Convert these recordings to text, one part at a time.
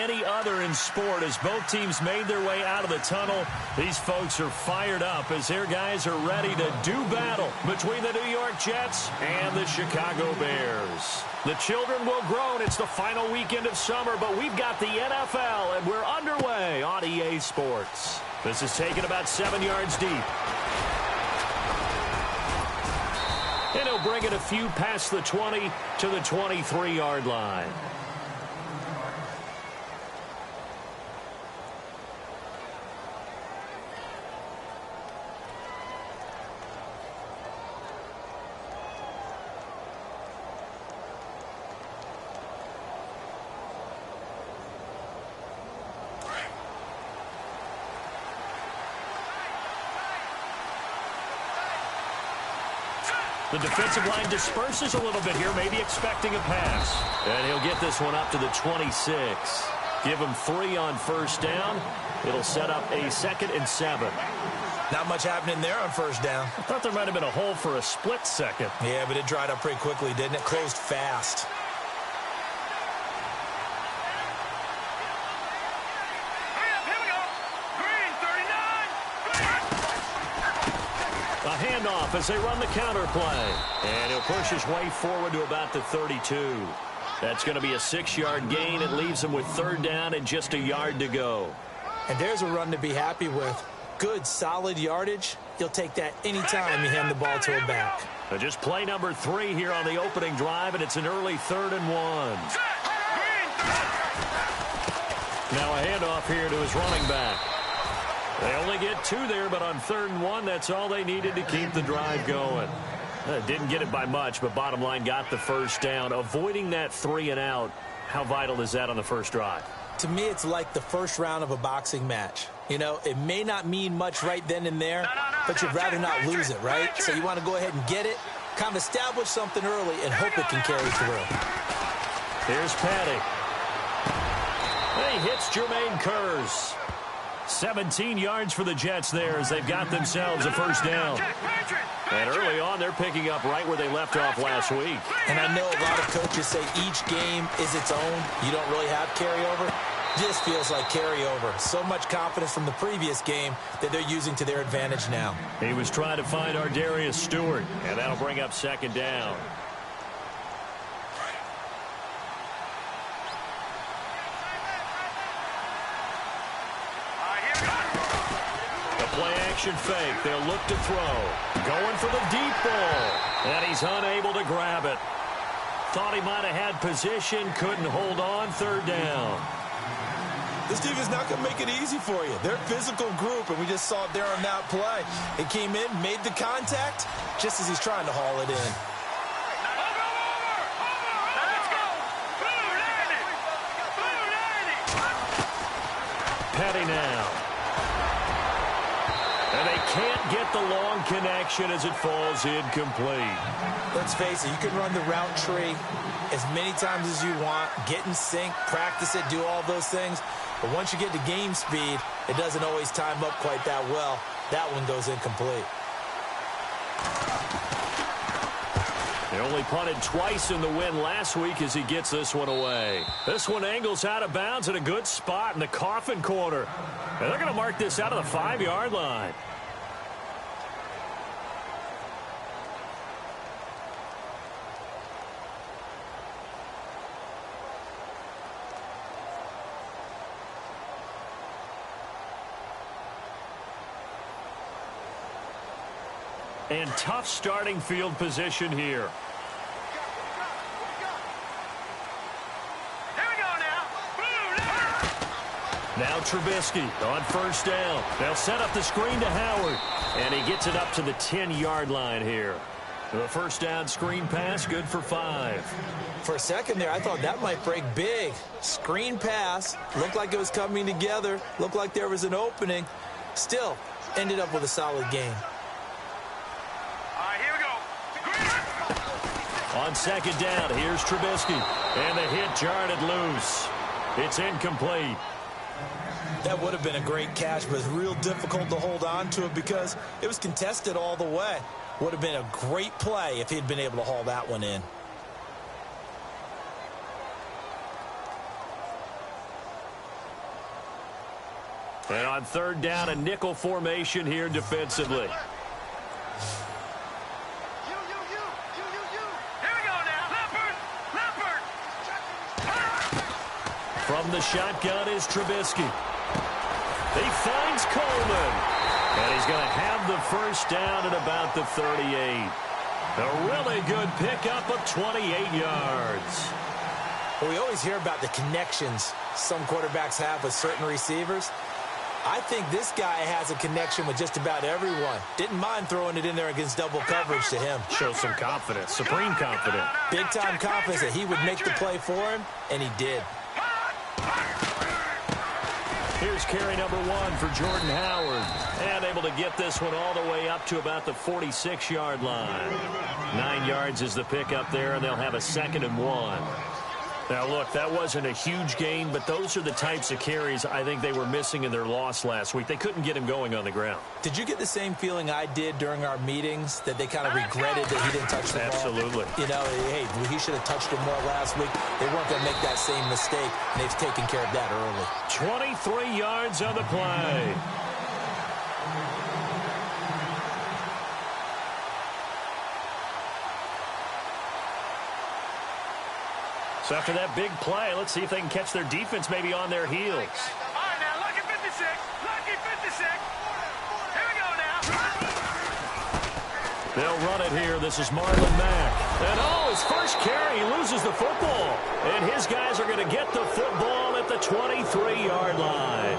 any other in sport. As both teams made their way out of the tunnel, these folks are fired up as their guys are ready to do battle between the New York Jets and the Chicago Bears. The children will groan. It's the final weekend of summer, but we've got the NFL, and we're underway on EA Sports. This is taken about 7 yards deep. And he'll bring it a few past the 20 to the 23-yard line. The defensive line disperses a little bit here, maybe expecting a pass. And he'll get this one up to the 26. Give him 3 on first down. It'll set up a 2nd and 7. Not much happening there on first down. I thought there might have been a hole for a split second. Yeah, but it dried up pretty quickly, didn't it? Closed fast. A handoff as they run the counter play. And he'll push his way forward to about the 32. That's going to be a 6-yard gain. It leaves him with 3rd down and just a yard to go. And there's a run to be happy with. Good, solid yardage. You'll take that anytime you hand the ball to a back. So just play number 3 here on the opening drive, and it's an early 3rd and 1. Now a handoff here to his running back. They only get 2 there, but on 3rd and 1, that's all they needed to keep the drive going. Didn't get it by much, but bottom line got the first down. Avoiding that 3 and out, how vital is that on the first drive? To me, it's like the first round of a boxing match. You know, it may not mean much right then and there, but you'd rather not lose it, right? So you want to go ahead and get it, kind of establish something early, and hope it can carry through. Here's Patty. And he hits Jermaine Kurz. 17 yards for the Jets there as they've got themselves a first down. And early on, they're picking up right where they left off last week. And I know a lot of coaches say each game is its own. You don't really have carryover. This feels like carryover. So much confidence from the previous game that they're using to their advantage now. He was trying to find Ardarius Stewart, and that'll bring up 2nd down. Play-action fake. They'll look to throw. Going for the deep ball. And he's unable to grab it. Thought he might have had position. Couldn't hold on. 3rd down. This team is not going to make it easy for you. They're a physical group, and we just saw it there on that play. It came in, made the contact, just as he's trying to haul it in. Petty now. And they can't get the long connection as it falls incomplete. Let's face it, you can run the route tree as many times as you want, get in sync, practice it, do all those things. But once you get to game speed, it doesn't always time up quite that well. That one goes incomplete. They only punted twice in the win last week as he gets this one away. This one angles out of bounds at a good spot in the coffin corner. And they're going to mark this out of the 5-yard line. And tough starting field position here. Now Trubisky on first down. They'll set up the screen to Howard. And he gets it up to the 10-yard line here. The first down screen pass, good for 5. For a second there, I thought that might break big. Screen pass. Looked like it was coming together. Looked like there was an opening. Still, ended up with a solid game. On 2nd down, here's Trubisky. And the hit jarred it loose. It's incomplete. That would have been a great catch, but it's real difficult to hold on to it because it was contested all the way. Would have been a great play if he'd been able to haul that one in. And on third down, a nickel formation here defensively. From the shotgun is Trubisky. He finds Coleman. And he's going to have the first down at about the 38. A really good pickup of 28 yards. Well, we always hear about the connections some quarterbacks have with certain receivers. I think this guy has a connection with just about everyone. Didn't mind throwing it in there against double coverage to him. Shows some confidence, supreme confidence. Big-time confidence that he would make the play for him, and he did. Here's carry number 1 for Jordan Howard. And able to get this one all the way up to about the 46-yard line. 9 yards is the pickup there, and they'll have a 2nd and 1. Now, look, that wasn't a huge gain, but those are the types of carries I think they were missing in their loss last week. They couldn't get him going on the ground. Did you get the same feeling I did during our meetings, that they kind of regretted that he didn't touch the ball? Absolutely. You know, hey, he should have touched it more last week. They weren't going to make that same mistake, and they've taken care of that early. 23 yards on the play. So after that big play, let's see if they can catch their defense maybe on their heels. All right, now, lucky 56. Lucky 56. Here we go now. They'll run it here. This is Marlon Mack. And, his first carry, he loses the football. And his guys are going to get the football at the 23-yard line.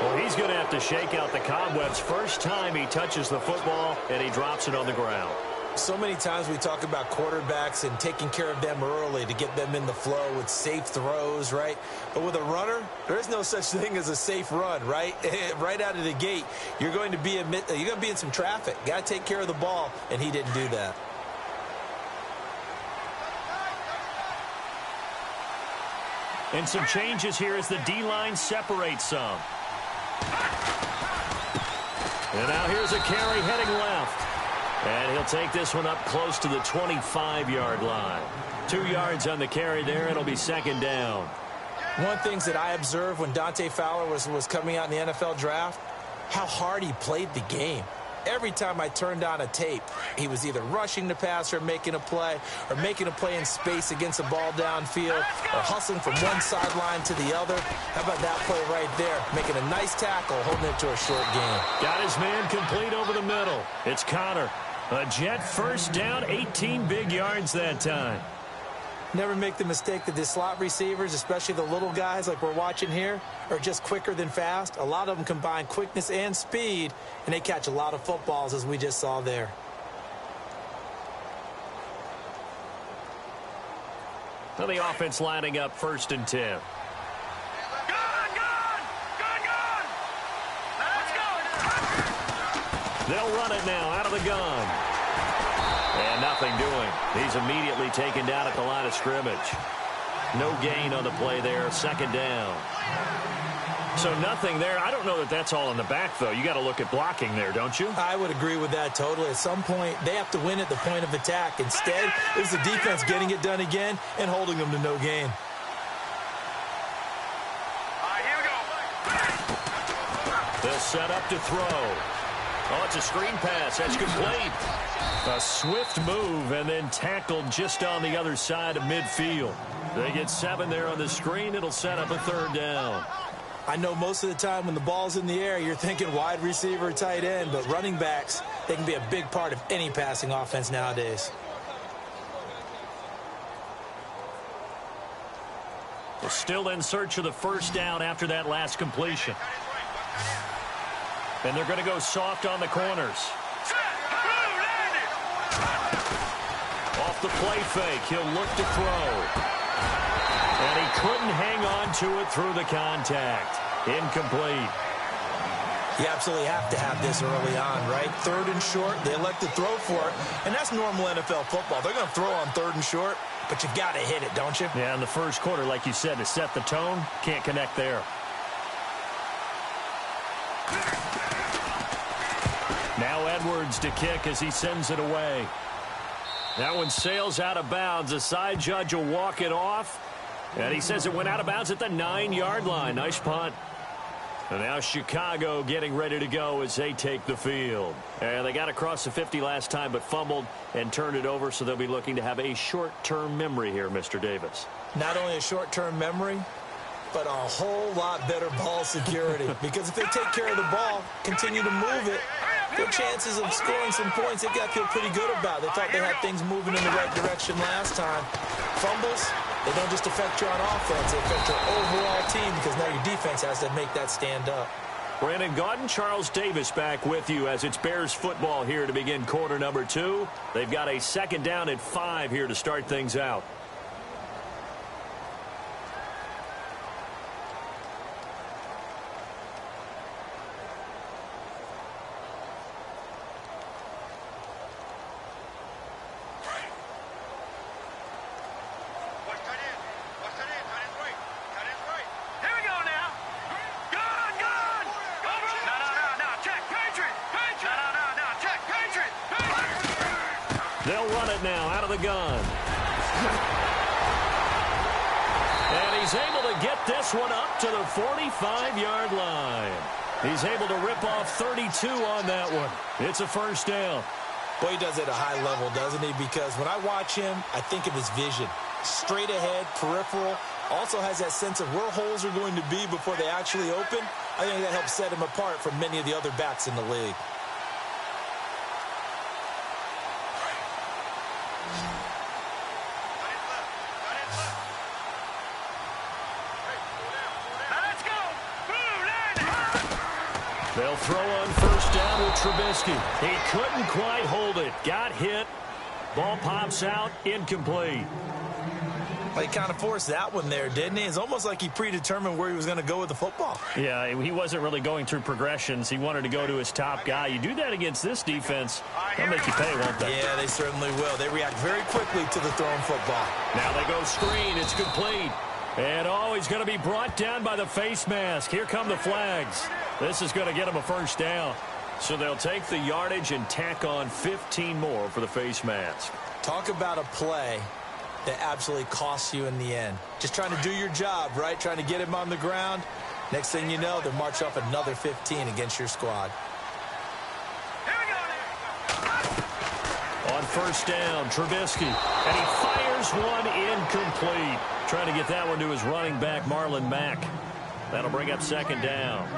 Well, he's going to have to shake out the cobwebs. First time he touches the football, and he drops it on the ground. So many times we talk about quarterbacks and taking care of them early to get them in the flow with safe throws, right? But with a runner, there is no such thing as a safe run, right? Right out of the gate, you're going to be in some traffic. Got to take care of the ball, and he didn't do that. And some changes here as the D-line separates some. And now here's a carry heading left. And he'll take this one up close to the 25-yard line. 2 yards on the carry there. It'll be 2nd down. One of the things that I observed when Dante Fowler was coming out in the NFL draft, how hard he played the game. Every time I turned on a tape, he was either rushing the passer, making a play, or making a play in space against a ball downfield, or hustling from one sideline to the other. How about that play right there? Making a nice tackle, holding it to a short gain. Got his man complete over the middle. It's Connor. A Jet first down, 18 big yards that time. Never make the mistake that the slot receivers, especially the little guys like we're watching here, are just quicker than fast. A lot of them combine quickness and speed, and they catch a lot of footballs, as we just saw there. Well, the offense lining up 1st and 10. They'll run it now out of the gun. And nothing doing. He's immediately taken down at the line of scrimmage. No gain on the play there. 2nd down. So nothing there. I don't know that that's all in the back, though. You got to look at blocking there, don't you? I would agree with that totally. At some point, they have to win at the point of attack. Instead, it was the defense getting it done again and holding them to no gain. All right, here we go. They'll set up to throw. Oh, it's a screen pass. That's complete. A swift move and then tackled just on the other side of midfield. They get 7 there on the screen. It'll set up a 3rd down. I know most of the time when the ball's in the air, you're thinking wide receiver, tight end, but running backs, they can be a big part of any passing offense nowadays. We're still in search of the first down after that last completion. And they're going to go soft on the corners. Off the play fake, he'll look to throw. And he couldn't hang on to it through the contact. Incomplete. You absolutely have to have this early on, right? 3rd and short, they elect to throw for it. And that's normal NFL football. They're going to throw on 3rd and short, but you got to hit it, don't you? Yeah, in the first quarter, like you said, to set the tone, can't connect there. Now Edwards to kick as he sends it away. That one sails out of bounds. The side judge will walk it off. And he says it went out of bounds at the 9-yard line. Nice punt. And now Chicago getting ready to go as they take the field. And they got across the 50 last time but fumbled and turned it over, so they'll be looking to have a short-term memory here, Mr. Davis. Not only a short-term memory, but a whole lot better ball security. Because if they take care of the ball, continue to move it, their chances of scoring some points, they've got to feel pretty good about. They thought they had things moving in the right direction last time. Fumbles, they don't just affect you on offense, they affect your overall team because now your defense has to make that stand up. Brandon Gaudin, Charles Davis back with you as it's Bears football here to begin quarter number 2. They've got a second down at 5 here to start things out. They'll run it now out of the gun. And he's able to get this one up to the 45-yard line. He's able to rip off 32 on that one. It's a first down. Boy, he does it at a high level, doesn't he? Because when I watch him, I think of his vision. Straight ahead, peripheral. Also has that sense of where holes are going to be before they actually open. I think that helps set him apart from many of the other backs in the league. They'll throw on first down with Trubisky. He couldn't quite hold it. Got hit. Ball pops out. Incomplete. Well, he kind of forced that one there, didn't he? It's almost like he predetermined where he was going to go with the football. Yeah, he wasn't really going through progressions. He wanted to go to his top guy. You do that against this defense, they'll make you pay, won't they? Yeah, they certainly will. They react very quickly to the thrown football. Now they go screen. It's complete. And, he's going to be brought down by the face mask. Here come the flags. This is going to get him a first down. So they'll take the yardage and tack on 15 more for the face mask. Talk about a play that absolutely costs you in the end. Just trying to do your job, right? Trying to get him on the ground. Next thing you know, they'll march off another 15 against your squad. On first down, Trubisky. And he fires one incomplete. Trying to get that one to his running back, Marlon Mack. That'll bring up second down.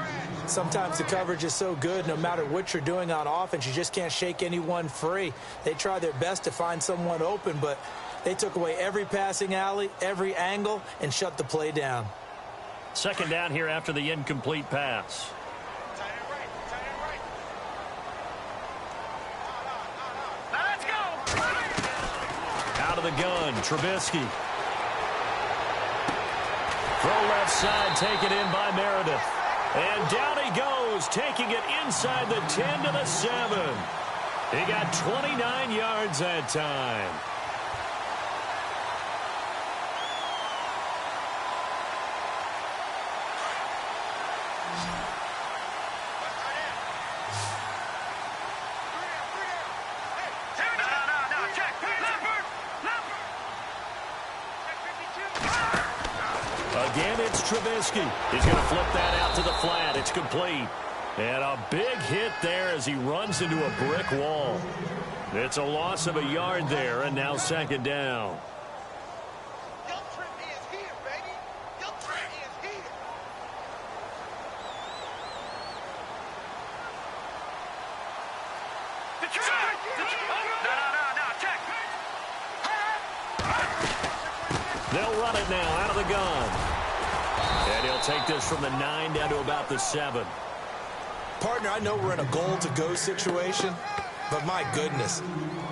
Sometimes the coverage is so good, no matter what you're doing on offense, you just can't shake anyone free. They try their best to find someone open, but they took away every passing alley, every angle, and shut the play down. Second down here after the incomplete pass. Let's go. Out of the gun, Trubisky. Throw left side, taken in by Meredith. And down he goes, taking it inside the 10 to the 7. He got 29 yards that time. Again, it's Trubisky. He's going to flip that out to the flat. It's complete. And a big hit there as he runs into a brick wall. It's a loss of a yard there, and now second down. They'll run it now out of the gun. And he'll take this from the 9 down to about the 7. Partner, I know we're in a goal-to-go situation, but my goodness,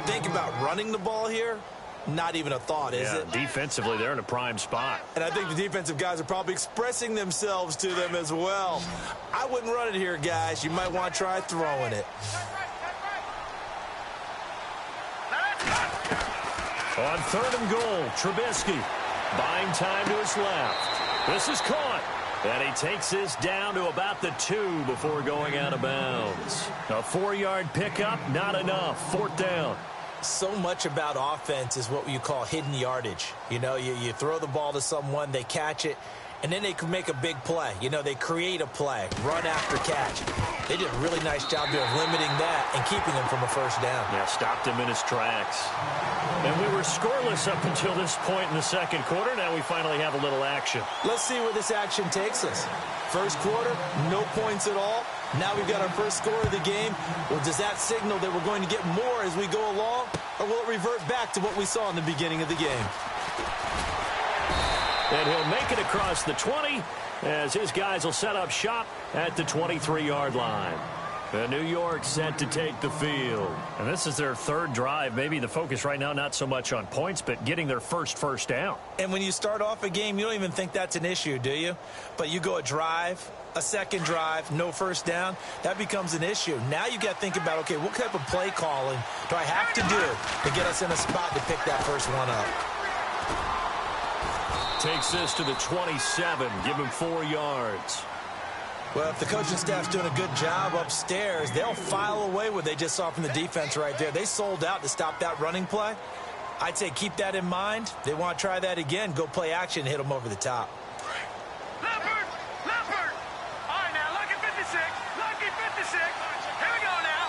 think about running the ball here. Not even a thought, is it? Defensively, they're in a prime spot. And I think the defensive guys are probably expressing themselves to them as well. I wouldn't run it here, guys. You might want to try throwing it. On third and goal, Trubisky buying time to his left. This is caught. And he takes this down to about the 2 before going out of bounds. A 4-yard pickup, not enough. Fourth down. So much about offense is what you call hidden yardage. You know, you throw the ball to someone, they catch it, and then they can make a big play. You know, they create a play, run after catch. They did a really nice job there of limiting that and keeping him from a first down. Yeah, stopped him in his tracks. And we were scoreless up until this point in the second quarter. Now we finally have a little action. Let's see where this action takes us. First quarter, no points at all. Now we've got our first score of the game. Well, does that signal that we're going to get more as we go along, or will it revert back to what we saw in the beginning of the game? And he'll make it across the 20 as his guys will set up shop at the 23-yard line. The New York set to take the field. And this is their third drive. Maybe the focus right now not so much on points, but getting their first down. And when you start off a game, you don't even think that's an issue, do you? But you go a drive, a second drive, no first down, that becomes an issue. Now you got to think about, okay, what type of play calling do I have to do to get us in a spot to pick that first one up? Takes this to the 27, give him 4 yards. Well, if the coaching staff's doing a good job upstairs, they'll file away what they just saw from the defense right there. They sold out to stop that running play. I'd say keep that in mind. They want to try that again. Go play action, hit them over the top. Leopard! Leopard! All right, now, lucky 56. Lucky 56. Here we go now.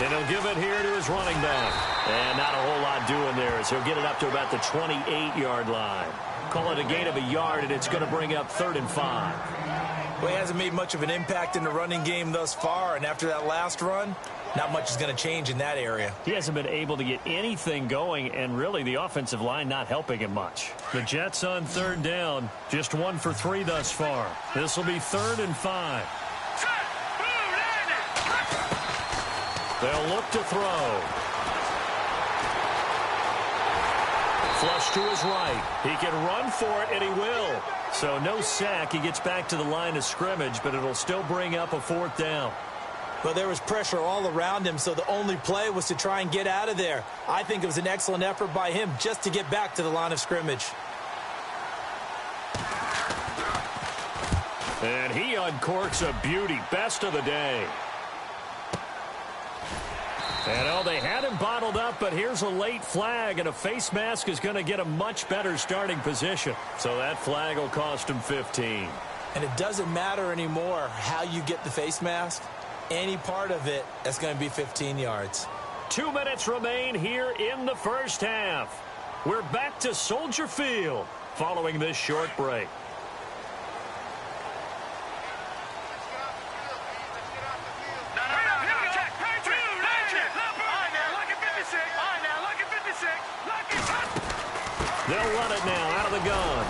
And he'll give it here to his running back. And not a whole lot doing there as he'll get it up to about the 28-yard line. Call it a gain of a yard, and it's going to bring up 3rd and 5. Well, he hasn't made much of an impact in the running game thus far, and after that last run, not much is going to change in that area. He hasn't been able to get anything going, and really the offensive line not helping him much. The Jets on 3rd down, just 1 for 3 thus far. This will be 3rd and 5. They'll look to throw. Flush to his right. He can run for it, and he will. So no sack. He gets back to the line of scrimmage, but it'll still bring up a 4th down. Well, there was pressure all around him, so the only play was to try and get out of there. I think it was an excellent effort by him just to get back to the line of scrimmage. And he uncorks a beauty. Best of the day. And, oh, they had him bottled up, but here's a late flag, and a face mask is going to get a much better starting position. So that flag will cost him 15. And it doesn't matter anymore how you get the face mask. Any part of it, that's going to be 15 yards. 2 minutes remain here in the first half. We're back to Soldier Field following this short break. They'll run it now out of the gun.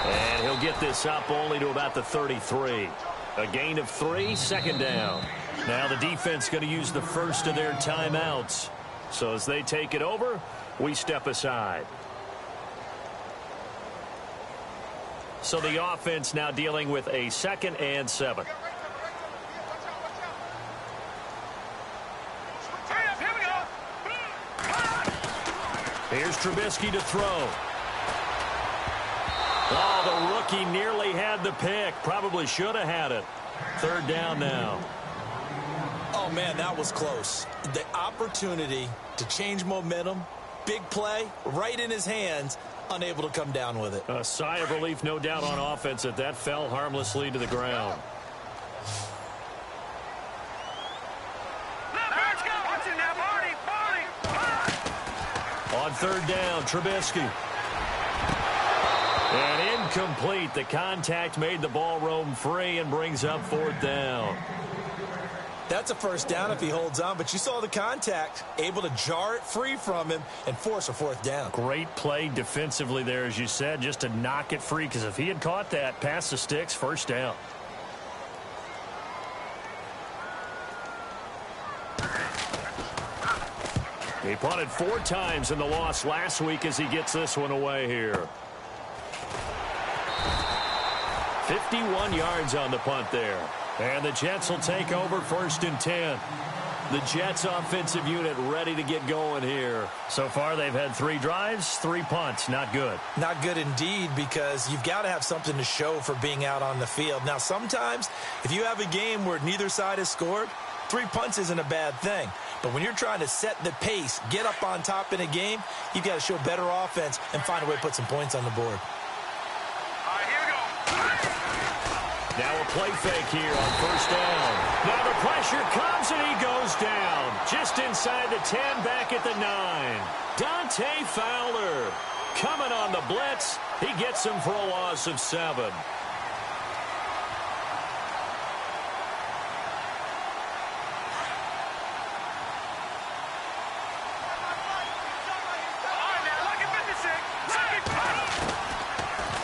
And he'll get this up only to about the 33. A gain of 3, 2nd down. Now the defense going to use the first of their timeouts. So as they take it over, we step aside. So the offense now dealing with a 2nd and 7. Here's Trubisky to throw. Oh, the rookie nearly had the pick. Probably should have had it. 3rd down now. Oh, man, that was close. The opportunity to change momentum, big play, right in his hands, unable to come down with it. A sigh of relief, no doubt, on offense that that fell harmlessly to the ground. On 3rd down, Trubisky. And incomplete. The contact made the ball roam free and brings up 4th down. That's a first down if he holds on, but you saw the contact, able to jar it free from him and force a 4th down. Great play defensively there, as you said, just to knock it free, because if he had caught that, past the sticks, 1st down. He punted 4 times in the loss last week as he gets this one away here. 51 yards on the punt there. And the Jets will take over 1st and 10. The Jets offensive unit ready to get going here. So far they've had 3 drives, 3 punts. Not good. Not good indeed, because you've got to have something to show for being out on the field. Now sometimes if you have a game where neither side has scored, 3 punts isn't a bad thing. But when you're trying to set the pace, get up on top in a game, you've got to show better offense and find a way to put some points on the board. Now a play fake here on first down. Now the pressure comes and he goes down. Just inside the 10, back at the 9. Dante Fowler coming on the blitz. He gets him for a loss of 7.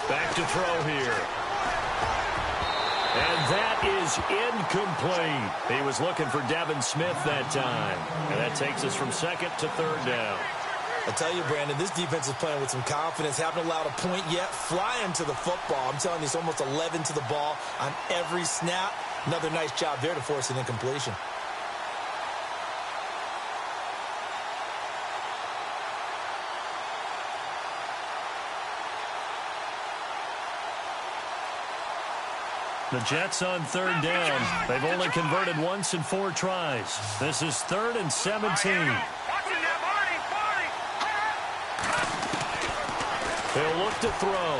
Back to throw here. And that is incomplete. He was looking for Devin Smith that time. And that takes us from second to third down. I tell you, Brandon, this defense is playing with some confidence. Haven't allowed a point yet. Flying to the football. I'm telling you, it's almost 11 to the ball on every snap. Another nice job there to force an incompletion. The Jets on third down. They've only converted once in 4 tries. This is 3rd and 17. He'll look to throw.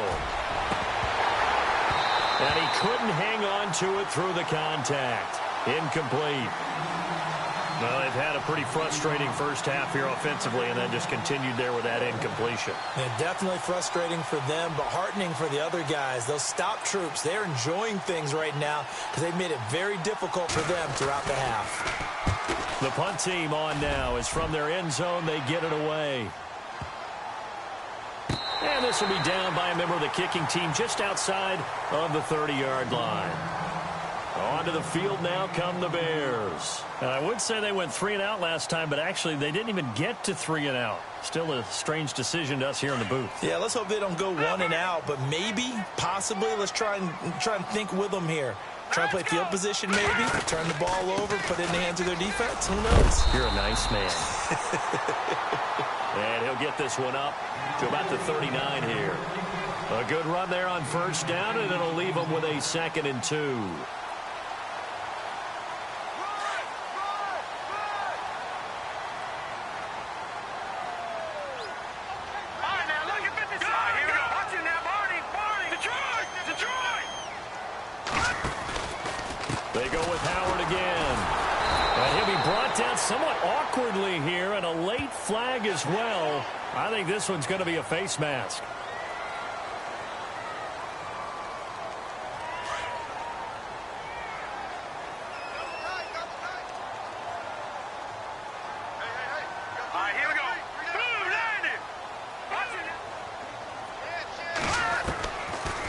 And he couldn't hang on to it through the contact. Incomplete. Well, they've had a pretty frustrating first half here offensively, and then just continued there with that incompletion. Yeah, definitely frustrating for them, but heartening for the other guys. Those stop troops, they're enjoying things right now because they've made it very difficult for them throughout the half. The punt team on now is from their end zone. They get it away. And this will be down by a member of the kicking team just outside of the 30-yard line. Onto the field now come the Bears. I would say they went 3 and out last time, but actually they didn't even get to 3 and out. Still a strange decision to us here in the booth. Yeah, let's hope they don't go 1 and out, but maybe, possibly, let's try and think with them here. Try and play field position maybe, turn the ball over, put it in the hands of their defense. Who knows? You're a nice man. And he'll get this one up to about the 39 here. A good run there on first down, and it'll leave them with a 2nd and 2. They go with Howard again. And he'll be brought down somewhat awkwardly here, and a late flag as well. I think this one's going to be a face mask.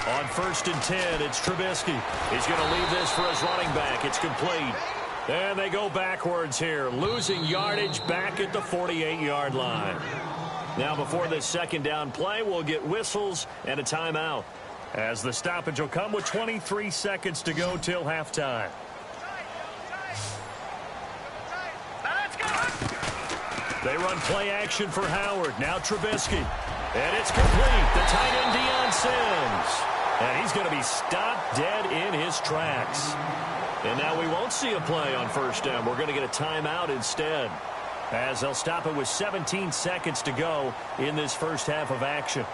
On 1st and 10, it's Trubisky. He's going to leave this for his running back. It's complete. And they go backwards here, losing yardage back at the 48-yard line. Now, before this 2nd down play, we'll get whistles and a timeout, as the stoppage will come with 23 seconds to go till halftime. They run play action for Howard. Now Trubisky. And it's complete. The tight end, Deion Sims. And he's going to be stopped dead in his tracks. And now we won't see a play on 1st down. We're going to get a timeout instead, as they'll stop it with 17 seconds to go in this first half of action.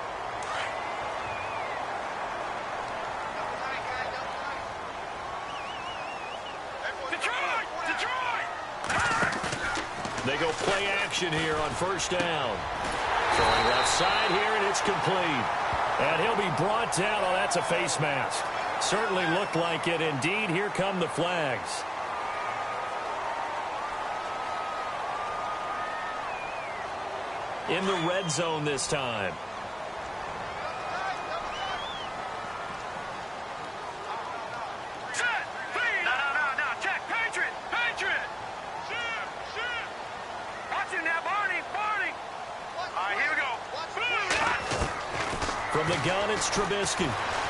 They go play action here on 1st down. Throwing left side here, and it's complete. And he'll be brought down. Oh, that's a face mask. Certainly looked like it. Indeed, here come the flags. In the red zone this time. From the gun, it's Trubisky.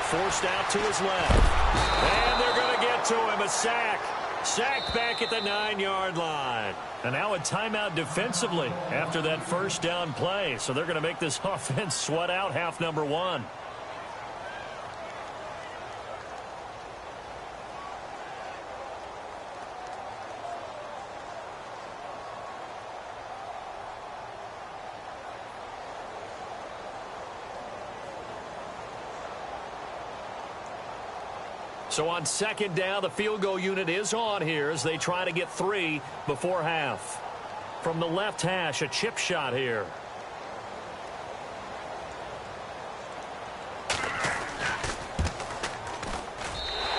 Forced out to his left. And they're going to get to him. A sack. Sacked back at the 9-yard line. And now a timeout defensively after that 1st down play. So they're going to make this offense sweat out half number 1. So on second down, the field goal unit is on here as they try to get 3 before half. From the left hash, a chip shot here.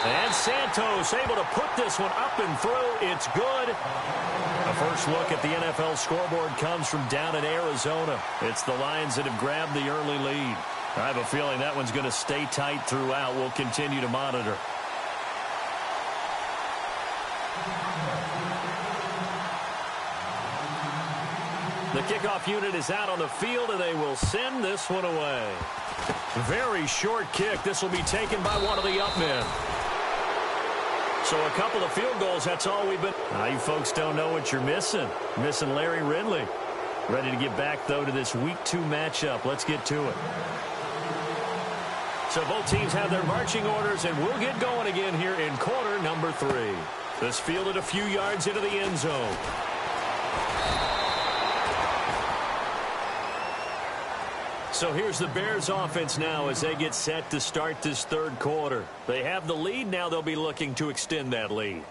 And Santos able to put this one up and through. It's good. A first look at the NFL scoreboard comes from down in Arizona. It's the Lions that have grabbed the early lead. I have a feeling that one's going to stay tight throughout. We'll continue to monitor. The kickoff unit is out on the field, and they will send this one away. Very short kick. This will be taken by one of the up men. So a couple of field goals, that's all we've been. Now you folks don't know what you're missing. Missing Larry Ridley. Ready to get back, though, to this Week 2 matchup. Let's get to it. So both teams have their marching orders, and we'll get going again here in quarter number 3. This fielded a few yards into the end zone. So here's the Bears offense now as they get set to start this third quarter. They have the lead. Now they'll be looking to extend that lead.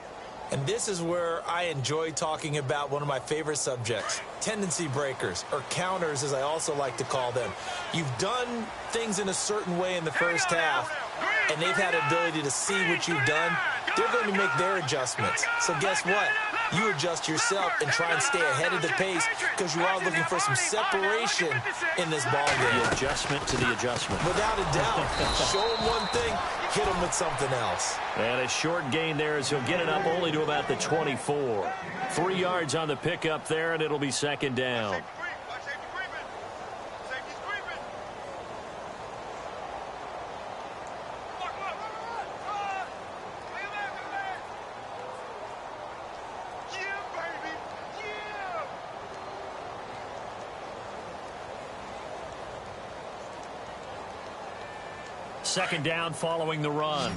And this is where I enjoy talking about one of my favorite subjects, tendency breakers, or counters as I also like to call them. You've done things in a certain way in the first half, and they've had the ability to see what you've done. They're going to make their adjustments. So guess what? You adjust yourself and try and stay ahead of the pace because you are looking for some separation in this ball game. The adjustment to the adjustment. Without a doubt. Show them one thing, hit them with something else. And a short gain there as he'll get it up only to about the 24. 3 yards on the pickup there, and it'll be second down. Second down following the run.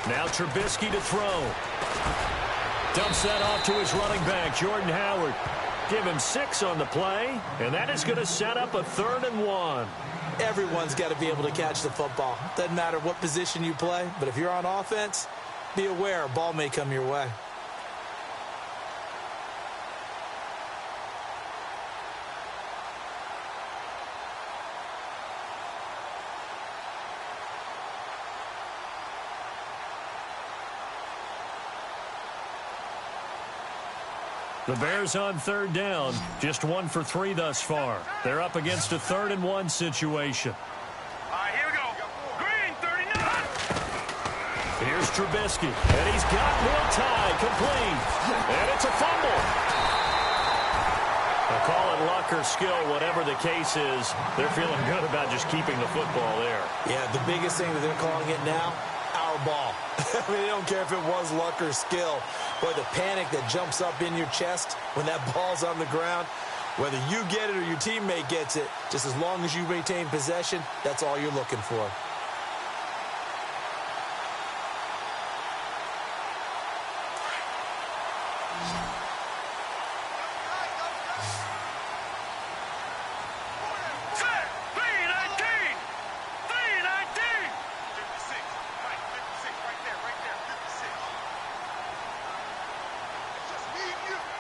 Now Trubisky to throw. Dumps that off to his running back, Jordan Howard. Give him 6 on the play, and that is going to set up a 3rd and 1. Everyone's got to be able to catch the football. Doesn't matter what position you play, but if you're on offense, be aware a ball may come your way. The Bears on 3rd down, just 1 for 3 thus far. They're up against a 3rd and 1 situation. All right, here we go. Green, 39. Here's Trubisky, and he's got more time, complete. And it's a fumble. They'll call it luck or skill, whatever the case is. They're feeling good about just keeping the football there. Yeah, the biggest thing that they're calling it now, our ball. I mean, they don't care if it was luck or skill, or the panic that jumps up in your chest when that ball's on the ground. Whether you get it or your teammate gets it, just as long as you maintain possession, that's all you're looking for.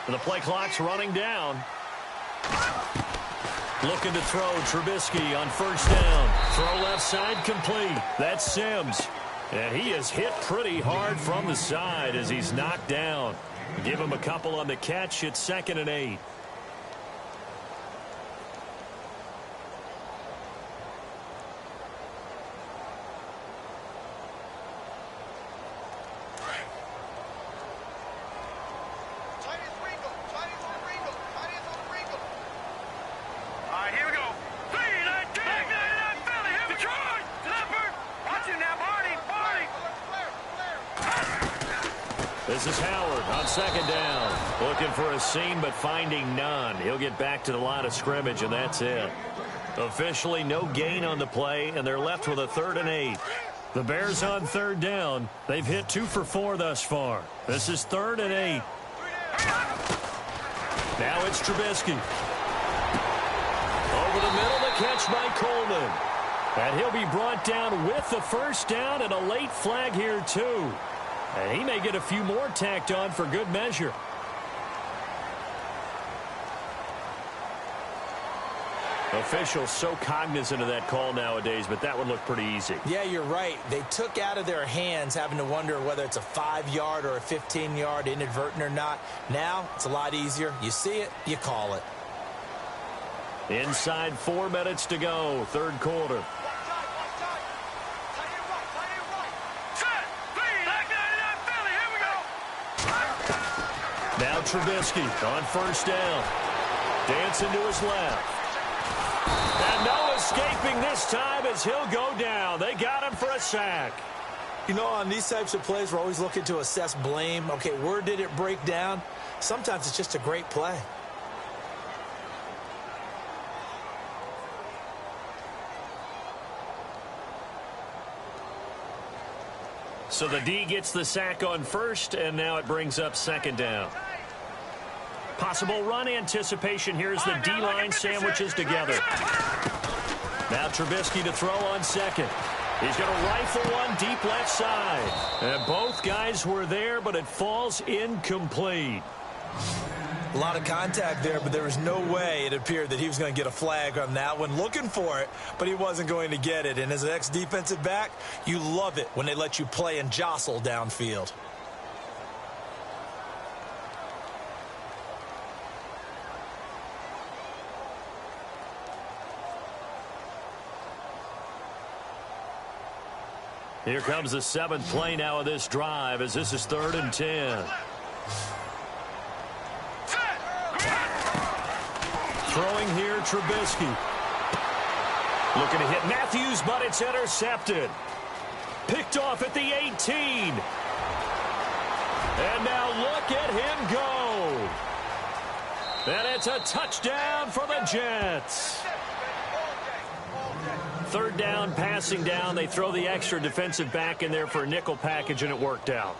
The play clock's running down. Looking to throw, Trubisky on 1st down. Throw left side complete. That's Sims. And he is hit pretty hard from the side as he's knocked down. Give him a couple on the catch. It's 2nd and 8. This is Howard on 2nd down. Looking for a seam, but finding none. He'll get back to the line of scrimmage, and that's it. Officially no gain on the play, and they're left with a 3rd and 8. The Bears on 3rd down. They've hit 2 for 4 thus far. This is 3rd and 8. Now it's Trubisky. Over the middle, the catch by Coleman. And he'll be brought down with the first down and a late flag here, too. And he may get a few more tacked on for good measure. Officials so cognizant of that call nowadays, but that would look pretty easy. Yeah, you're right. They took out of their hands having to wonder whether it's a 5-yard or a 15-yard, inadvertent or not. Now, it's a lot easier. You see it, you call it. Inside 4 minutes to go, third quarter. Now Trubisky on first down. Dancing to his left. And no escaping this time as he'll go down. They got him for a sack. You know, on these types of plays, we're always looking to assess blame. Okay, where did it break down? Sometimes it's just a great play. So the D gets the sack on first, and now it brings up second down. Possible run anticipation here as the D-line sandwiches together. Now Trubisky to throw on second. He's going to rifle one deep left side. And both guys were there, but it falls incomplete. A lot of contact there, but there was no way it appeared that he was going to get a flag on that one. Looking for it, but he wasn't going to get it. And as an ex-defensive back, you love it when they let you play and jostle downfield. Here comes the 7th play now of this drive as this is 3rd and 10. Throwing here, Trubisky. Looking to hit Matthews, but it's intercepted. Picked off at the 18. And now look at him go. And it's a touchdown for the Jets. 3rd down, passing down. They throw the extra defensive back in there for a nickel package, and it worked out.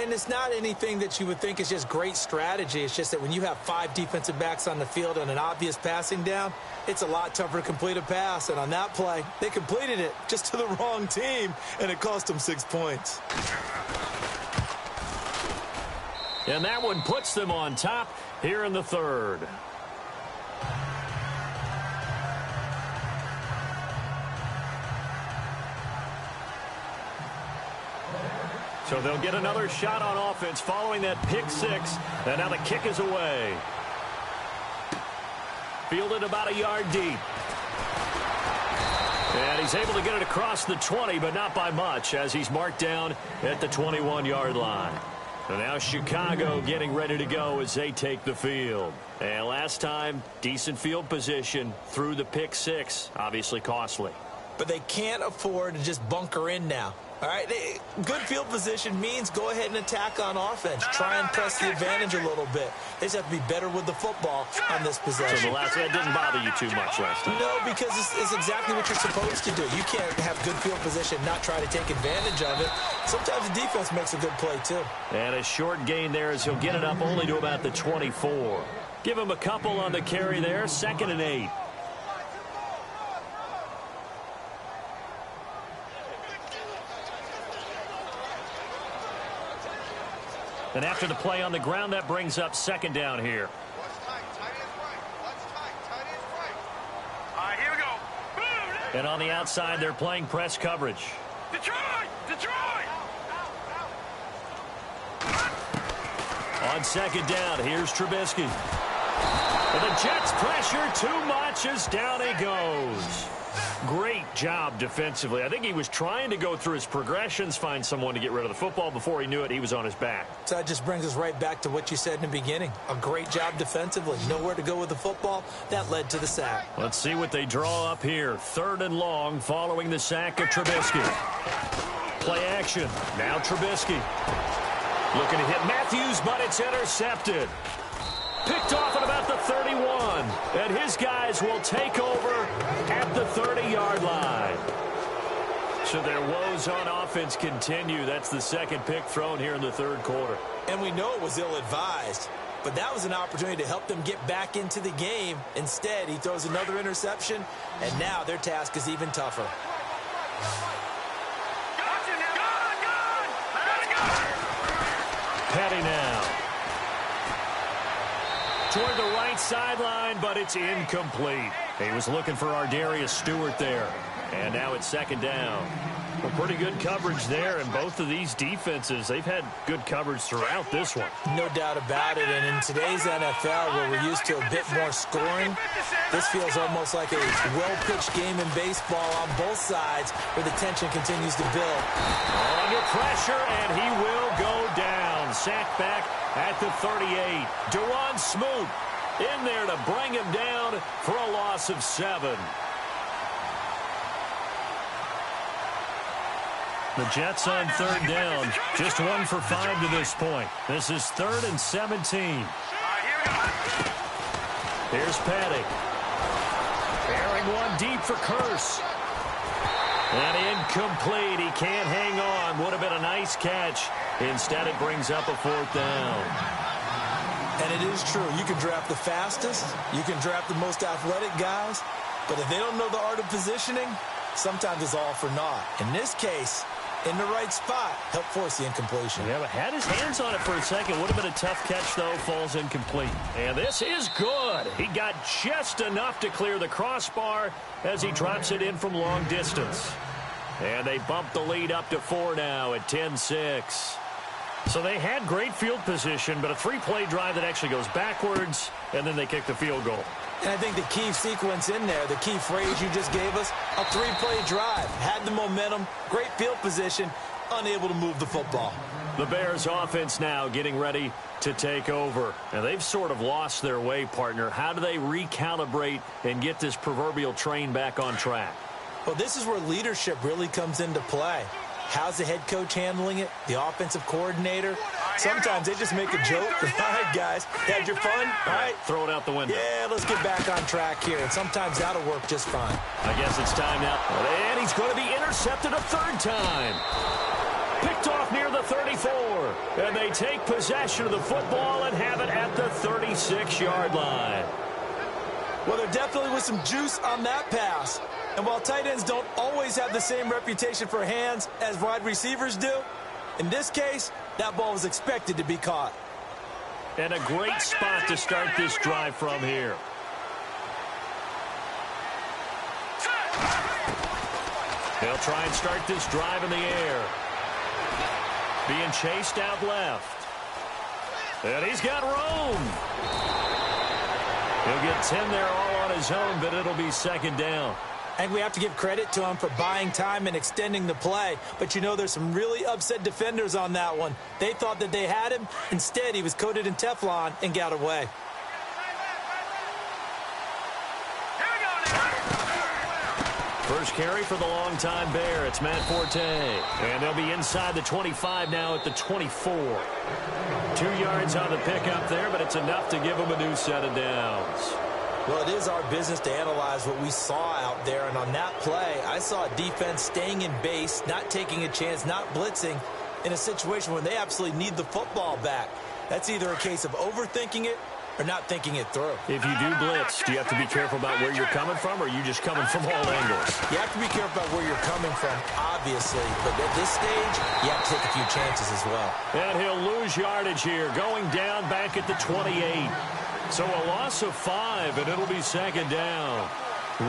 And it's not anything that you would think is just great strategy. It's just that when you have 5 defensive backs on the field and an obvious passing down, it's a lot tougher to complete a pass. And on that play, they completed it just to the wrong team, and it cost them 6 points. And that one puts them on top here in the 3rd. So they'll get another shot on offense following that pick 6. And now the kick is away. Fielded about a yard deep. And he's able to get it across the 20, but not by much as he's marked down at the 21-yard line. And now Chicago getting ready to go as they take the field. And last time, decent field position through the pick 6. Obviously costly. But they can't afford to just bunker in now. All right, good field position means go ahead and attack on offense. Try and press the advantage a little bit. They just have to be better with the football on this possession. So that didn't bother you too much last time? No, because it's exactly what you're supposed to do. You can't have good field position, not try to take advantage of it. Sometimes the defense makes a good play, too. And a short gain there as he'll get it up only to about the 24. Give him a couple on the carry there, 2nd and 8. And after the play on the ground, that brings up 2nd down here. All right, here we go. And on the outside, they're playing press coverage. Detroit! On 2nd down, here's Trubisky. And the Jets pressure too much as down he goes. Great job defensively. I think he was trying to go through his progressions, find someone to get rid of the football. Before he knew it, he was on his back. So that just brings us right back to what you said in the beginning. A great job defensively. Nowhere to go with the football. That led to the sack. Let's see what they draw up here. 3rd and long following the sack of Trubisky. Play action. Now Trubisky. Looking to hit Matthews, but it's intercepted. Picked off at about the 31. And his guys will take over at the 30-yard line. So their woes on offense continue. That's the 2nd pick thrown here in the 3rd quarter. And we know it was ill-advised. but that was an opportunity to help them get back into the game. Instead, he throws another interception, and now their task is even tougher. Petty now. Toward the right sideline, but it's incomplete. He was looking for Ardarius Stewart there. And now it's second down. Well, pretty good coverage there, and both of these defenses, they've had good coverage throughout this one. No doubt about it, and in today's NFL, where we're used to a bit more scoring, this feels almost like a well-pitched game in baseball on both sides, where the tension continues to build. Under pressure, and he will go down. Sacked back at the 38. Deron Smoot in there to bring him down for a loss of 7. The Jets on third down, just 1 for 5 to this point. This is 3rd and 17. Here's Petty. Bearing one deep for Curse. And incomplete. He can't hang on. Would have been a nice catch. Instead, it brings up a 4th down. And it is true. You can draft the fastest. You can draft the most athletic guys. But if they don't know the art of positioning, sometimes it's all for naught. In this case, in the right spot, help force the incompletion. Yeah, but had his hands on it for a second. Would have been a tough catch, though. Falls incomplete. And this is good. He got just enough to clear the crossbar as he drops it in from long distance. And they bump the lead up to 4 now at 10-6. So they had great field position, but a 3-play drive that actually goes backwards, and then they kick the field goal. And I think the key sequence in there, the key phrase you just gave us, a 3-play drive. Had the momentum, great field position, unable to move the football. The Bears offense now getting ready to take over. And they've sort of lost their way, partner. How do they recalibrate and get this proverbial train back on track? Well, this is where leadership really comes into play. How's the head coach handling it? The offensive coordinator? Sometimes they just make a joke. All right, guys, had your fun? All right. Throw it out the window. Yeah, let's get back on track here. And sometimes that'll work just fine. I guess it's time now. And he's going to be intercepted a 3rd time. Picked off near the 34. And they take possession of the football and have it at the 36-yard line. Well, there definitely was some juice on that pass. And while tight ends don't always have the same reputation for hands as wide receivers do, in this case, that ball was expected to be caught. And a great spot to start this drive from here. They'll try and start this drive in the air. Being chased out left. And he's got room. He'll get 10 there all on his own, but it'll be 2nd down. And we have to give credit to him for buying time and extending the play. But, you know, there's some really upset defenders on that one. They thought that they had him. Instead, he was coated in Teflon and got away. First carry for the longtime Bear. It's Matt Forte. And they'll be inside the 25 now at the 24. 2 yards on the pickup there, but it's enough to give them a new set of downs. Well, it is our business to analyze what we saw out there. And on that play, I saw a defense staying in base, not taking a chance, not blitzing in a situation where they absolutely need the football back. That's either a case of overthinking it or not thinking it through. If you do blitz, do you have to be careful about where you're coming from, or are you just coming from all angles? You have to be careful about where you're coming from, obviously. But at this stage, you have to take a few chances as well. And he'll lose yardage here, going down back at the 28. So a loss of 5, and it'll be 2nd down.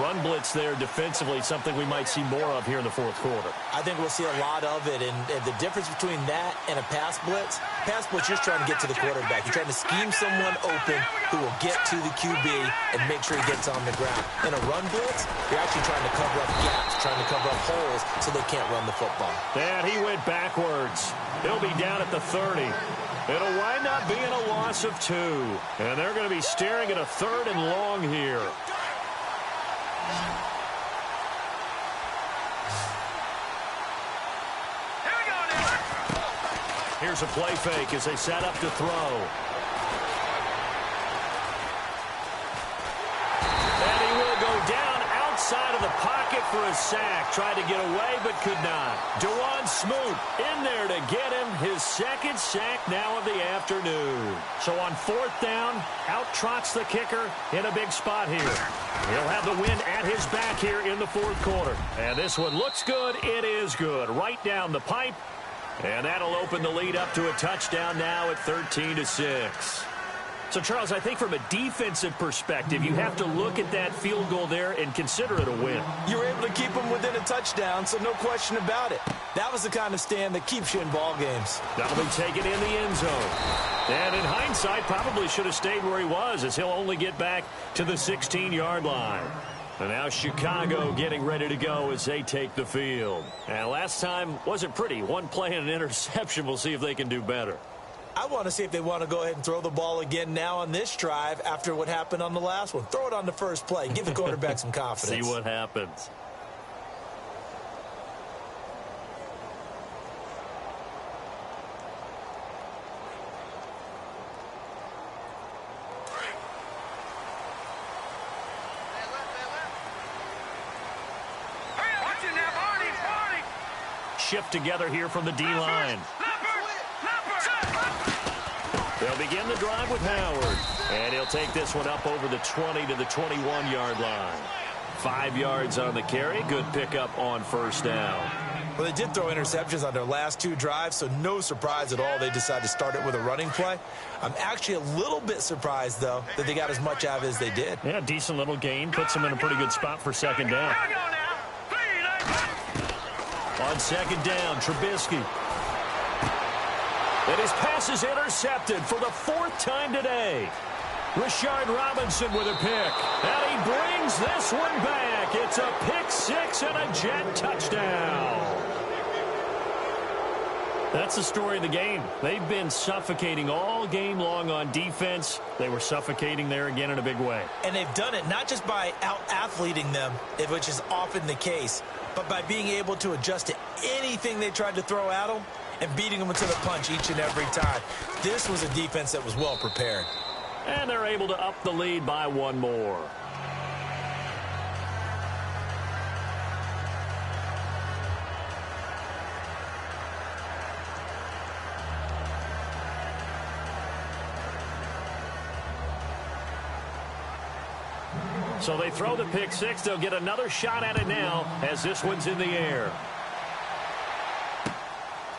Run blitz there defensively, something we might see more of here in the 4th quarter. I think we'll see a lot of it, and the difference between that and a pass blitz, you're just trying to get to the quarterback. You're trying to scheme someone open who will get to the QB and make sure he gets on the ground. In a run blitz, you're actually trying to cover up gaps, trying to cover up holes so they can't run the football. And he went backwards. He'll be down at the 30. It'll wind up being a loss of 2. And they're going to be staring at a 3rd and long here. Here's a play fake as they set up to throw. And he will go down outside of the pocket for a sack. Tried to get away, but could not. Dewan Smoot in there to get him his second sack now of the afternoon. So on fourth down, out trots the kicker in a big spot here. He'll have the win at his back here in the fourth quarter. And this one looks good. It is good. Right down the pipe. And that'll open the lead up to a touchdown now at 13-6. So, Charles, I think from a defensive perspective, you have to look at that field goal there and consider it a win. You were able to keep them within a touchdown, so no question about it. That was the kind of stand that keeps you in ball games. That'll be taken in the end zone. And in hindsight, probably should have stayed where he was, as he'll only get back to the 16-yard line. And now Chicago getting ready to go as they take the field. And last time wasn't pretty. One play and an interception. We'll see if they can do better. I want to see if they want to go ahead and throw the ball again now on this drive after what happened on the last one. Throw it on the first play. Give the quarterback some confidence. See what happens. Watch it now, Barney. Shift together here from the D-line. They'll begin the drive with Howard. And he'll take this one up over the 20 to the 21-yard line. 5 yards on the carry. Good pickup on first down. Well, they did throw interceptions on their last two drives, so no surprise at all they decided to start it with a running play. I'm actually a little bit surprised, though, that they got as much out of it as they did. Yeah, decent little gain. Puts them in a pretty good spot for second down. On second down, Trubisky. And his pass is intercepted for the fourth time today. Rashard Robinson with a pick. And he brings this one back. It's a pick six and a Jet touchdown. That's the story of the game. They've been suffocating all game long on defense. They were suffocating there again in a big way. And they've done it not just by out-athleting them, which is often the case, but by being able to adjust to anything they tried to throw at them and beating them to the punch each and every time. This was a defense that was well prepared. And they're able to up the lead by one more. So they throw the pick six. They'll get another shot at it now as this one's in the air.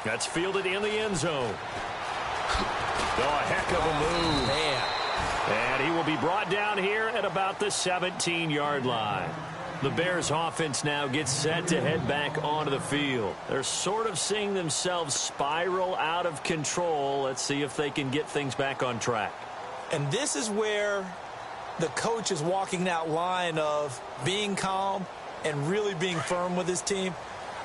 That's fielded in the end zone. Oh, a heck of a move. Man. And he will be brought down here at about the 17-yard line. The Bears offense now gets set to head back onto the field. They're sort of seeing themselves spiral out of control. Let's see if they can get things back on track. And this is where the coach is walking that line of being calm and really being firm with his team.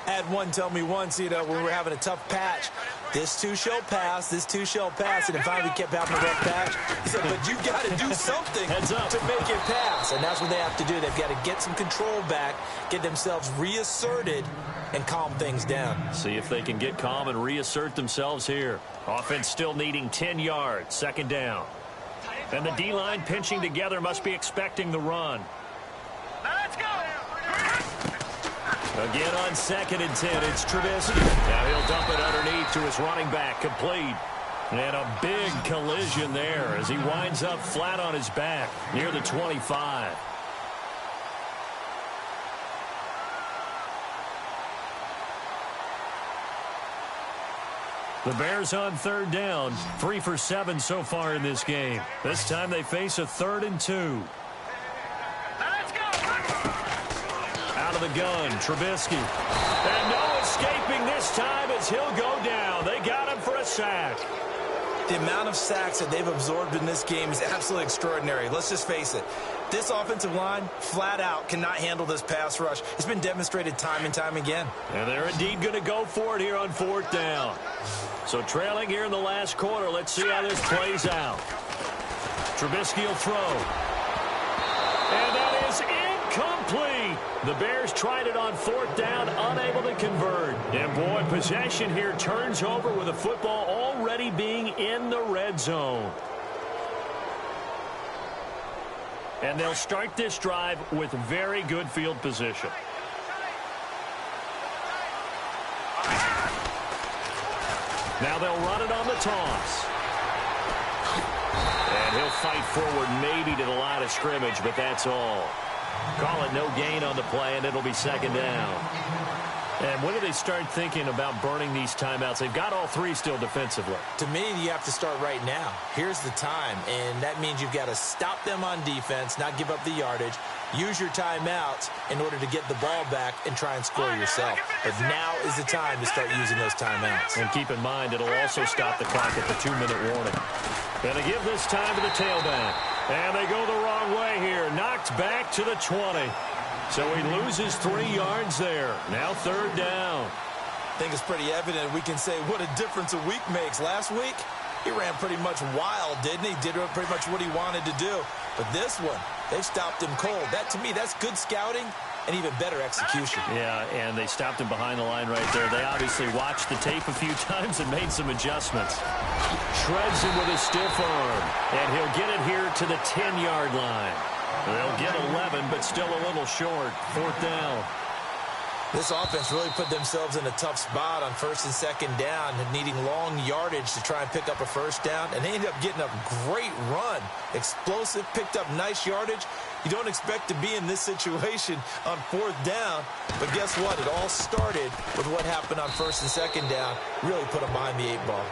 I had one tell me once, when we were having a tough patch, this too shall pass, this too shall pass, and it finally kept having a rough patch. He said, but you got to do something to make it pass, and that's what they have to do. They've got to get some control back, get themselves reasserted, and calm things down. See if they can get calm and reassert themselves here. Offense still needing 10 yards, second down. And the D-line pinching together must be expecting the run. Now let's go. Again on second and 10, it's Trubisky. Now he'll dump it underneath to his running back, complete. And a big collision there as he winds up flat on his back near the 25. The Bears on third down, 3 for 7 so far in this game. This time they face a 3rd and 2. Out of the gun, Trubisky. And no escaping this time as he'll go down. They got him for a sack. The amount of sacks that they've absorbed in this game is absolutely extraordinary. Let's just face it. This offensive line, flat out, cannot handle this pass rush. It's been demonstrated time and time again. And they're indeed going to go for it here on fourth down. So trailing here in the last quarter, let's see how this plays out. Trubisky will throw. And that is incomplete. The Bears tried it on fourth down, unable to convert. And boy, possession here turns over with the football already being in the red zone. And they'll start this drive with very good field position. Now they'll run it on the toss. And he'll fight forward maybe to the line of scrimmage, but that's all. Call it no gain on the play, and it'll be second down. And when do they start thinking about burning these timeouts? They've got all three still defensively. To me, you have to start right now. Here's the time, and that means you've got to stop them on defense, not give up the yardage, use your timeouts in order to get the ball back and try and score yourself. But now is the time to start using those timeouts. And keep in mind, it'll also stop the clock at the 2-minute warning. Going to give this time to the tailback. And they go the wrong way here. Knocked back to the 20. So he loses 3 yards there. Now third down. I think it's pretty evident we can say what a difference a week makes. Last week, he ran pretty much wild, didn't he? Did pretty much what he wanted to do. But this one, they stopped him cold. That, to me, that's good scouting and even better execution. Yeah, and they stopped him behind the line right there. They obviously watched the tape a few times and made some adjustments. Shreds him with a stiff arm. And he'll get it here to the 10-yard line. They'll get 11, but still a little short. Fourth down. This offense really put themselves in a tough spot on first and second down, needing long yardage to try and pick up a first down, and they ended up getting a great run. Explosive, picked up nice yardage. You don't expect to be in this situation on fourth down, but guess what? It all started with what happened on first and second down. Really put them behind the 8 ball.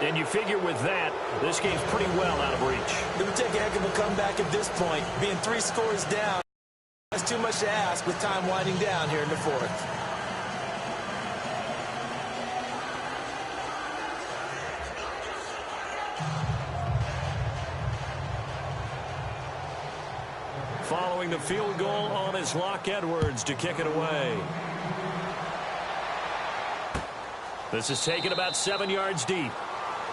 And you figure with that, this game's pretty well out of reach. It would take a heck of a comeback at this point. Being 3 scores down, that's too much to ask with time winding down here in the fourth. Following the field goal on is Locke Edwards to kick it away. This is taken about 7 yards deep.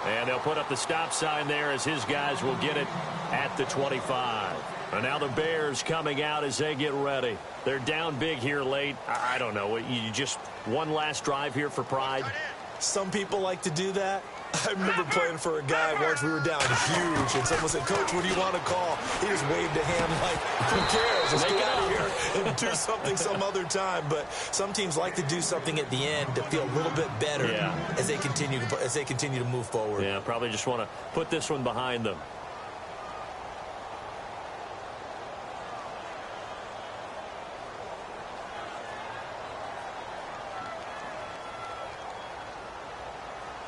And they'll put up the stop sign there as his guys will get it at the 25. And now the Bears coming out as they get ready. They're down big here late. I don't know. You just one last drive here for pride? Some people like to do that. I remember playing for a guy once. We were down huge, and someone said, "Coach, what do you want to call?" He just waved a hand like, who cares? Let's get out of here and do something some other time. But some teams like to do something at the end to feel a little bit better as they continue to move forward. Yeah, probably just want to put this one behind them.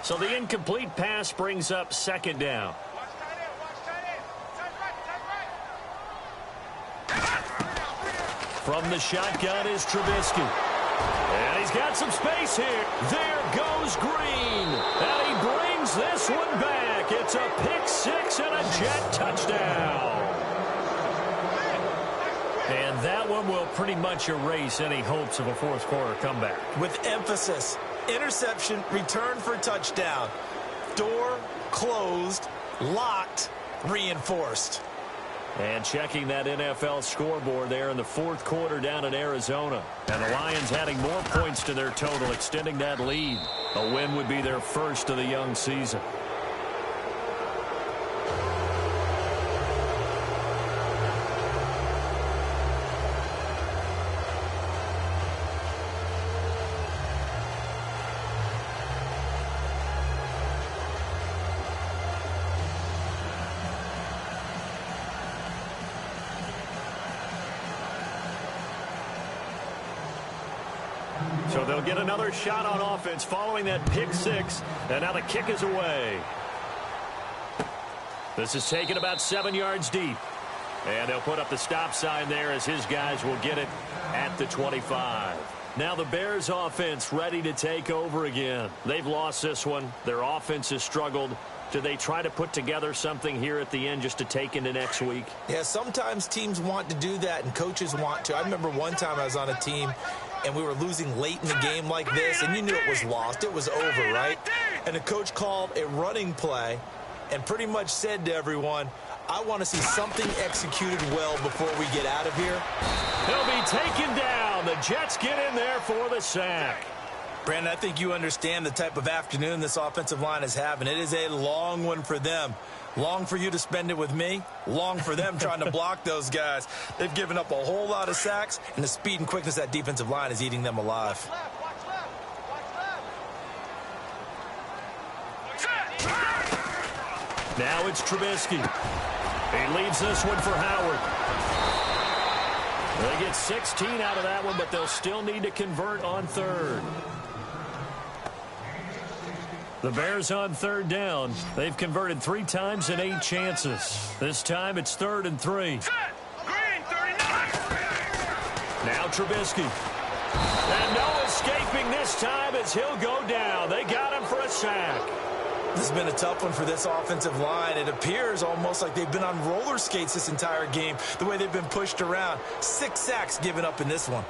So the incomplete pass brings up second down. From the shotgun is Trubisky. And he's got some space here. There goes Green. And he brings this one back. It's a pick-6 and a Jet touchdown. And that one will pretty much erase any hopes of a fourth-quarter comeback. With emphasis. Interception, return for a touchdown. Door closed, locked, reinforced. And checking that NFL scoreboard there in the fourth quarter down in Arizona. And the Lions adding more points to their total, extending that lead. A win would be their first of the young season. So they'll get another shot on offense following that pick-6. And now the kick is away. This is taken about 7 yards deep. And they'll put up the stop sign there as his guys will get it at the 25. Now the Bears offense ready to take over again. They've lost this one. Their offense has struggled. Do they try to put together something here at the end just to take into next week? Yeah, sometimes teams want to do that and coaches want to. I remember one time I was on a team and we were losing late in the game like this, and you knew it was lost. It was over, right? And the coach called a running play and pretty much said to everyone, I want to see something executed well before we get out of here. He'll be taken down. The Jets get in there for the sack. Brandon, I think you understand the type of afternoon this offensive line is having. It is a long one for them. Long for you to spend it with me. Long for them trying to block those guys. They've given up a whole lot of sacks, and the speed and quickness of that defensive line is eating them alive. Now it's Trubisky. He leaves this one for Howard. They get 16 out of that one, but they'll still need to convert on third. The Bears on third down. They've converted 3 times in 8 chances. This time it's 3rd and 3. Set. Green 39. Now Trubisky. And no escaping this time as he'll go down. They got him for a sack. This has been a tough one for this offensive line. It appears almost like they've been on roller skates this entire game, the way they've been pushed around. 6 sacks given up in this one.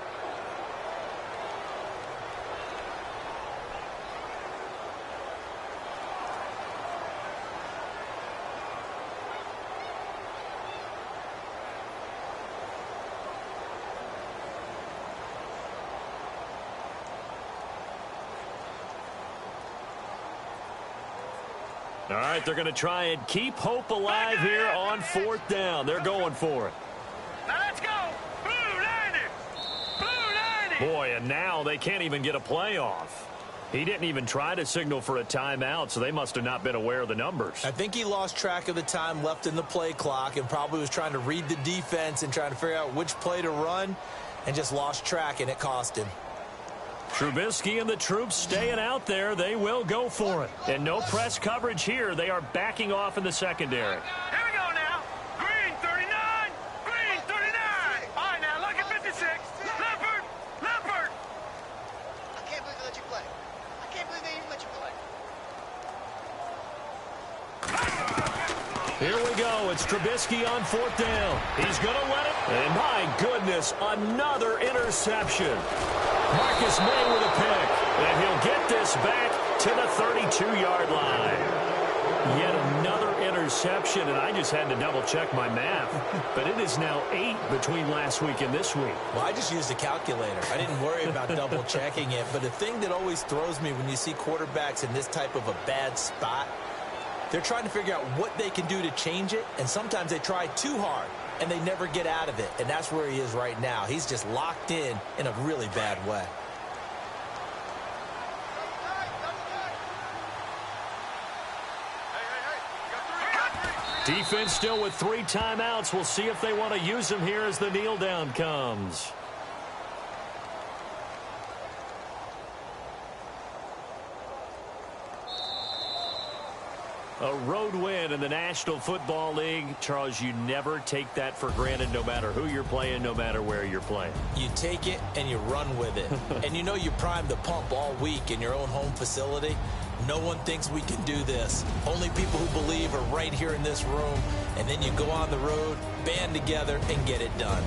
All right, they're going to try and keep hope alive here on 4th down. They're going for it. Now let's go. Blue 90. Blue 90. Boy, and now they can't even get a playoff. He didn't even try to signal for a timeout, so they must have not been aware of the numbers. I think he lost track of the time left in the play clock and probably was trying to read the defense and trying to figure out which play to run and just lost track, and it cost him. Trubisky and the troops staying out there. They will go for it. And no press coverage here. They are backing off in the secondary. Here we go now. Green 39. Green 39. All right, now look at 56. Leopard. Leopard. I can't believe they let you play. I can't believe they even let you play. Here we go. It's Trubisky on 4th down. He's going to let it. And my goodness, another interception. Marcus May with a pick. And he'll get this back to the 32-yard line. Yet another interception, and I just had to double-check my math. But it is now 8 between last week and this week. Well, I just used a calculator. I didn't worry about double-checking it. But the thing that always throws me when you see quarterbacks in this type of a bad spot, they're trying to figure out what they can do to change it, and sometimes they try too hard, and they never get out of it. And that's where he is right now. He's just locked in a really bad way. Defense still with 3 timeouts. We'll see if they want to use them here as the kneel down comes. A road win in the National Football League. Charles, you never take that for granted, no matter who you're playing, no matter where you're playing. You take it and you run with it. And you know you primed the pump all week in your own home facility. No one thinks we can do this. Only people who believe are right here in this room. And then you go on the road, band together, and get it done.